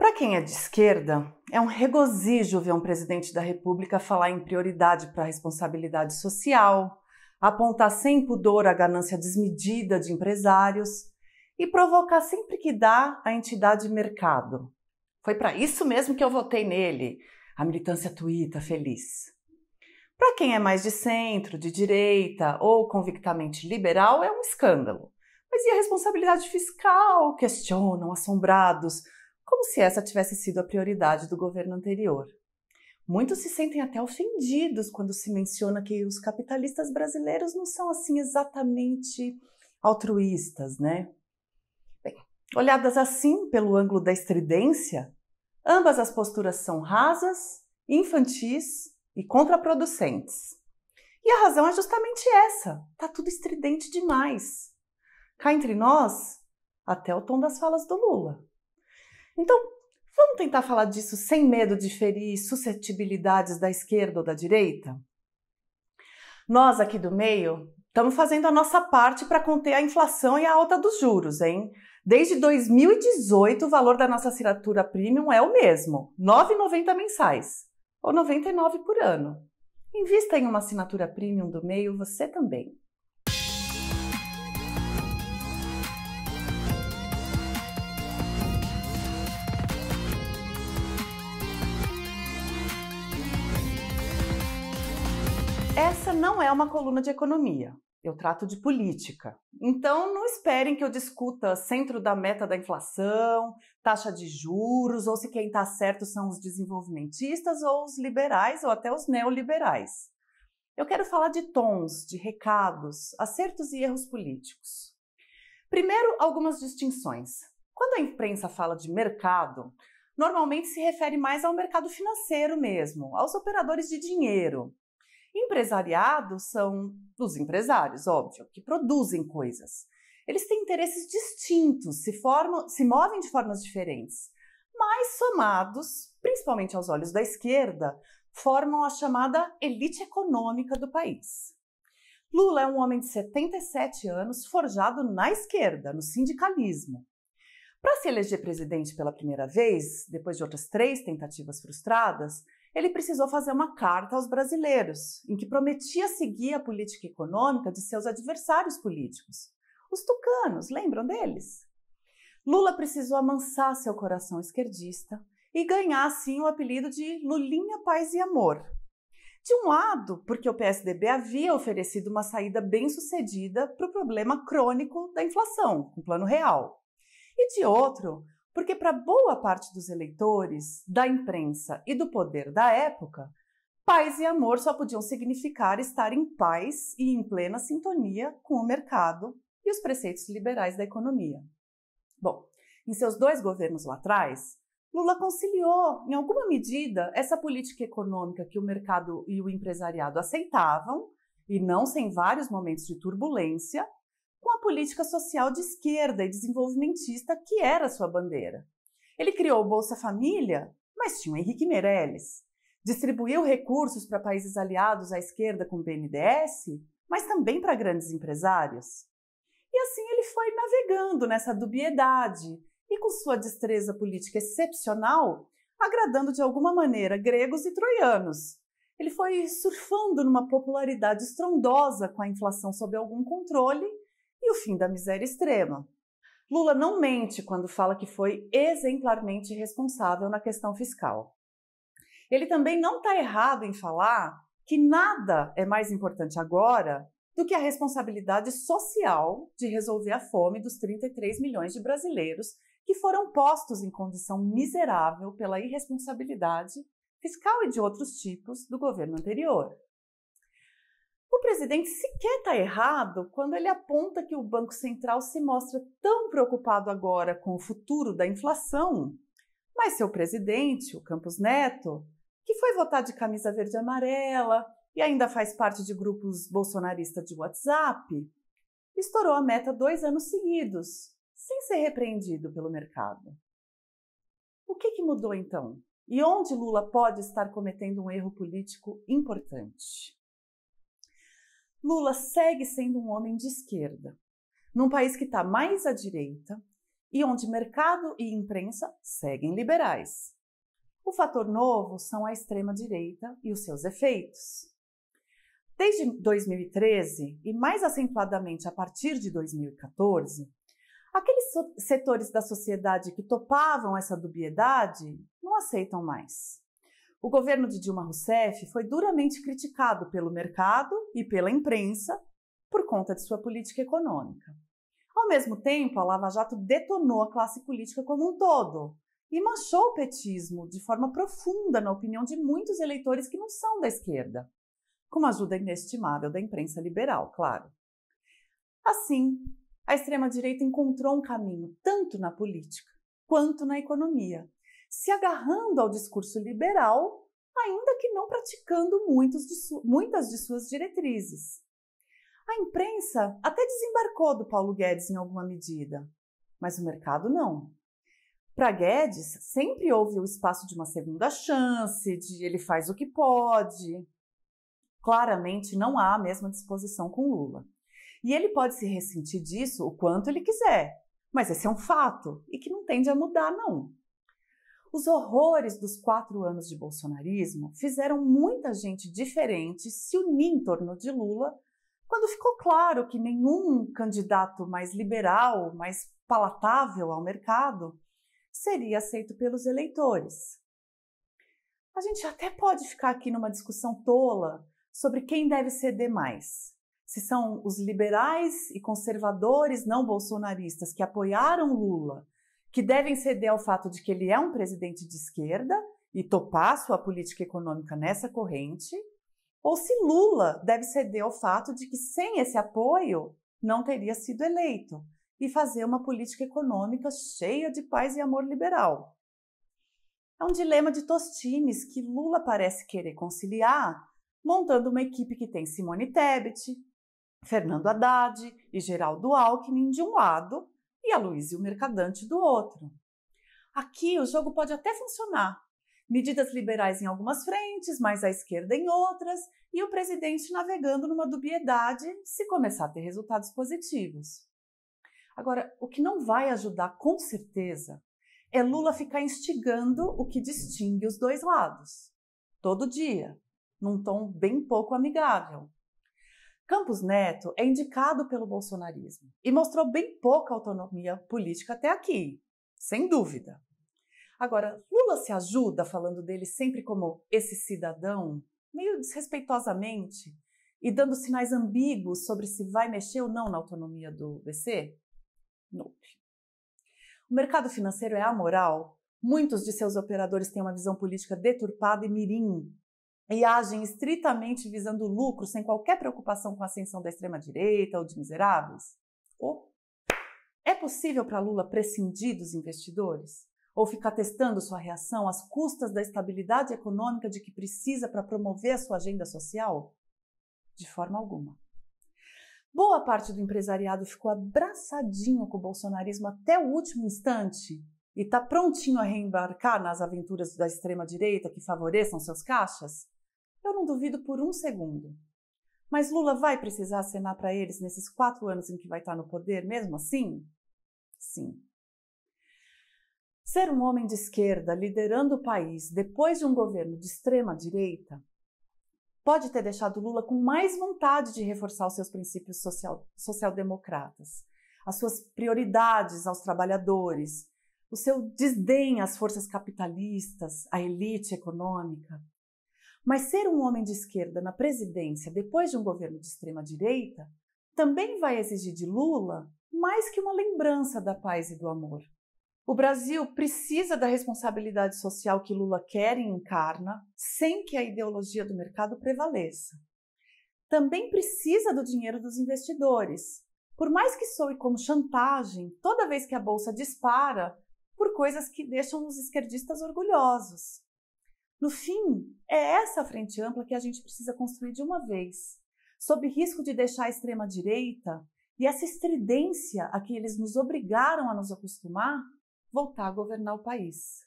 Para quem é de esquerda, é um regozijo ver um presidente da República falar em prioridade para a responsabilidade social, apontar sem pudor a ganância desmedida de empresários e provocar sempre que dá a entidade mercado. Foi para isso mesmo que eu votei nele, a militância tuita feliz. Para quem é mais de centro, de direita ou convictamente liberal, é um escândalo. Mas e a responsabilidade fiscal? Questionam, assombrados, como se essa tivesse sido a prioridade do governo anterior. Muitos se sentem até ofendidos quando se menciona que os capitalistas brasileiros não são assim exatamente altruístas, né? Bem, olhadas assim pelo ângulo da estridência, ambas as posturas são rasas, infantis e contraproducentes. E a razão é justamente essa, tá tudo estridente demais. Cá entre nós, até o tom das falas do Lula. Então, vamos tentar falar disso sem medo de ferir suscetibilidades da esquerda ou da direita? Nós aqui do meio estamos fazendo a nossa parte para conter a inflação e a alta dos juros, hein? Desde 2018, o valor da nossa assinatura premium é o mesmo, R$ 9,90 mensais, ou R$ 99 por ano. Invista em uma assinatura premium do meio você também. Essa não é uma coluna de economia, eu trato de política. Então não esperem que eu discuta centro da meta da inflação, taxa de juros, ou se quem está certo são os desenvolvimentistas ou os liberais ou até os neoliberais. Eu quero falar de tons, de recados, acertos e erros políticos. Primeiro, algumas distinções. Quando a imprensa fala de mercado, normalmente se refere mais ao mercado financeiro mesmo, aos operadores de dinheiro. Empresariado são os empresários, óbvio, que produzem coisas. Eles têm interesses distintos, se movem de formas diferentes, mas somados, principalmente aos olhos da esquerda, formam a chamada elite econômica do país. Lula é um homem de 77 anos, forjado na esquerda, no sindicalismo. Para se eleger presidente pela primeira vez, depois de outras 3 tentativas frustradas, ele precisou fazer uma carta aos brasileiros, em que prometia seguir a política econômica de seus adversários políticos. Os tucanos, lembram deles? Lula precisou amansar seu coração esquerdista e ganhar, assim, o apelido de Lulinha Paz e Amor. De um lado, porque o PSDB havia oferecido uma saída bem-sucedida para o problema crônico da inflação, com plano real. E de outro, porque para boa parte dos eleitores, da imprensa e do poder da época, paz e amor só podiam significar estar em paz e em plena sintonia com o mercado e os preceitos liberais da economia. Bom, em seus 2 governos lá atrás, Lula conciliou, em alguma medida, essa política econômica que o mercado e o empresariado aceitavam, e não sem vários momentos de turbulência, com a política social de esquerda e desenvolvimentista que era sua bandeira. Ele criou o Bolsa Família, mas tinha o Henrique Meirelles. Distribuiu recursos para países aliados à esquerda com o BNDES, mas também para grandes empresários. E assim ele foi navegando nessa dubiedade e, com sua destreza política excepcional, agradando de alguma maneira gregos e troianos. Ele foi surfando numa popularidade estrondosa com a inflação sob algum controle e o fim da miséria extrema. Lula não mente quando fala que foi exemplarmente responsável na questão fiscal. Ele também não está errado em falar que nada é mais importante agora do que a responsabilidade social de resolver a fome dos 33 milhões de brasileiros que foram postos em condição miserável pela irresponsabilidade fiscal e de outros tipos do governo anterior. O presidente sequer está errado quando ele aponta que o Banco Central se mostra tão preocupado agora com o futuro da inflação, mas seu presidente, o Campos Neto, que foi votar de camisa verde e amarela e ainda faz parte de grupos bolsonaristas de WhatsApp, estourou a meta 2 anos seguidos, sem ser repreendido pelo mercado. O que mudou então? E onde Lula pode estar cometendo um erro político importante? Lula segue sendo um homem de esquerda, num país que está mais à direita e onde mercado e imprensa seguem liberais. O fator novo são a extrema-direita e os seus efeitos. Desde 2013, e mais acentuadamente a partir de 2014, aqueles setores da sociedade que topavam essa dubiedade não aceitam mais. O governo de Dilma Rousseff foi duramente criticado pelo mercado e pela imprensa por conta de sua política econômica. Ao mesmo tempo, a Lava Jato detonou a classe política como um todo e manchou o petismo de forma profunda na opinião de muitos eleitores que não são da esquerda, com a ajuda inestimável da imprensa liberal, claro. Assim, a extrema-direita encontrou um caminho tanto na política quanto na economia, se agarrando ao discurso liberal, ainda que não praticando muitas de suas diretrizes. A imprensa até desembarcou do Paulo Guedes em alguma medida, mas o mercado não. Para Guedes, sempre houve o espaço de uma segunda chance, de ele faz o que pode. Claramente não há a mesma disposição com Lula. E ele pode se ressentir disso o quanto ele quiser, mas esse é um fato e que não tende a mudar, não. Os horrores dos 4 anos de bolsonarismo fizeram muita gente diferente se unir em torno de Lula quando ficou claro que nenhum candidato mais liberal, mais palatável ao mercado, seria aceito pelos eleitores. A gente até pode ficar aqui numa discussão tola sobre quem deve ceder mais. Se são os liberais e conservadores não bolsonaristas que apoiaram Lula, que devem ceder ao fato de que ele é um presidente de esquerda e topar sua política econômica nessa corrente, ou se Lula deve ceder ao fato de que sem esse apoio não teria sido eleito e fazer uma política econômica cheia de paz e amor liberal. É um dilema de Tostines que Lula parece querer conciliar, montando uma equipe que tem Simone Tebet, Fernando Haddad e Geraldo Alckmin de um lado e Aloysio Mercadante do outro. Aqui o jogo pode até funcionar. Medidas liberais em algumas frentes, mais à esquerda em outras, e o presidente navegando numa dubiedade se começar a ter resultados positivos. Agora, o que não vai ajudar com certeza é Lula ficar instigando o que distingue os dois lados, todo dia, num tom bem pouco amigável. Campos Neto é indicado pelo bolsonarismo e mostrou bem pouca autonomia política até aqui, sem dúvida. Agora, Lula se ajuda falando dele sempre como esse cidadão, meio desrespeitosamente, e dando sinais ambíguos sobre se vai mexer ou não na autonomia do BC? Nope. O mercado financeiro é amoral, muitos de seus operadores têm uma visão política deturpada e mirim, e agem estritamente visando lucro sem qualquer preocupação com a ascensão da extrema-direita ou de miseráveis? Ou é possível para Lula prescindir dos investidores? Ou ficar testando sua reação às custas da estabilidade econômica de que precisa para promover a sua agenda social? De forma alguma. Boa parte do empresariado ficou abraçadinho com o bolsonarismo até o último instante e está prontinho a reembarcar nas aventuras da extrema-direita que favoreçam seus caixas? Eu não duvido por um segundo. Mas Lula vai precisar acenar para eles nesses 4 anos em que vai estar no poder mesmo assim? Sim. Ser um homem de esquerda liderando o país depois de um governo de extrema-direita pode ter deixado Lula com mais vontade de reforçar os seus princípios social-democratas, as suas prioridades aos trabalhadores, o seu desdém às forças capitalistas, à elite econômica. Mas ser um homem de esquerda na presidência depois de um governo de extrema-direita também vai exigir de Lula mais que uma lembrança da paz e do amor. O Brasil precisa da responsabilidade social que Lula quer e encarna, sem que a ideologia do mercado prevaleça. Também precisa do dinheiro dos investidores, por mais que soe como chantagem toda vez que a bolsa dispara por coisas que deixam os esquerdistas orgulhosos. No fim, é essa frente ampla que a gente precisa construir de uma vez, sob risco de deixar a extrema-direita e essa estridência a que eles nos obrigaram a nos acostumar voltar a governar o país.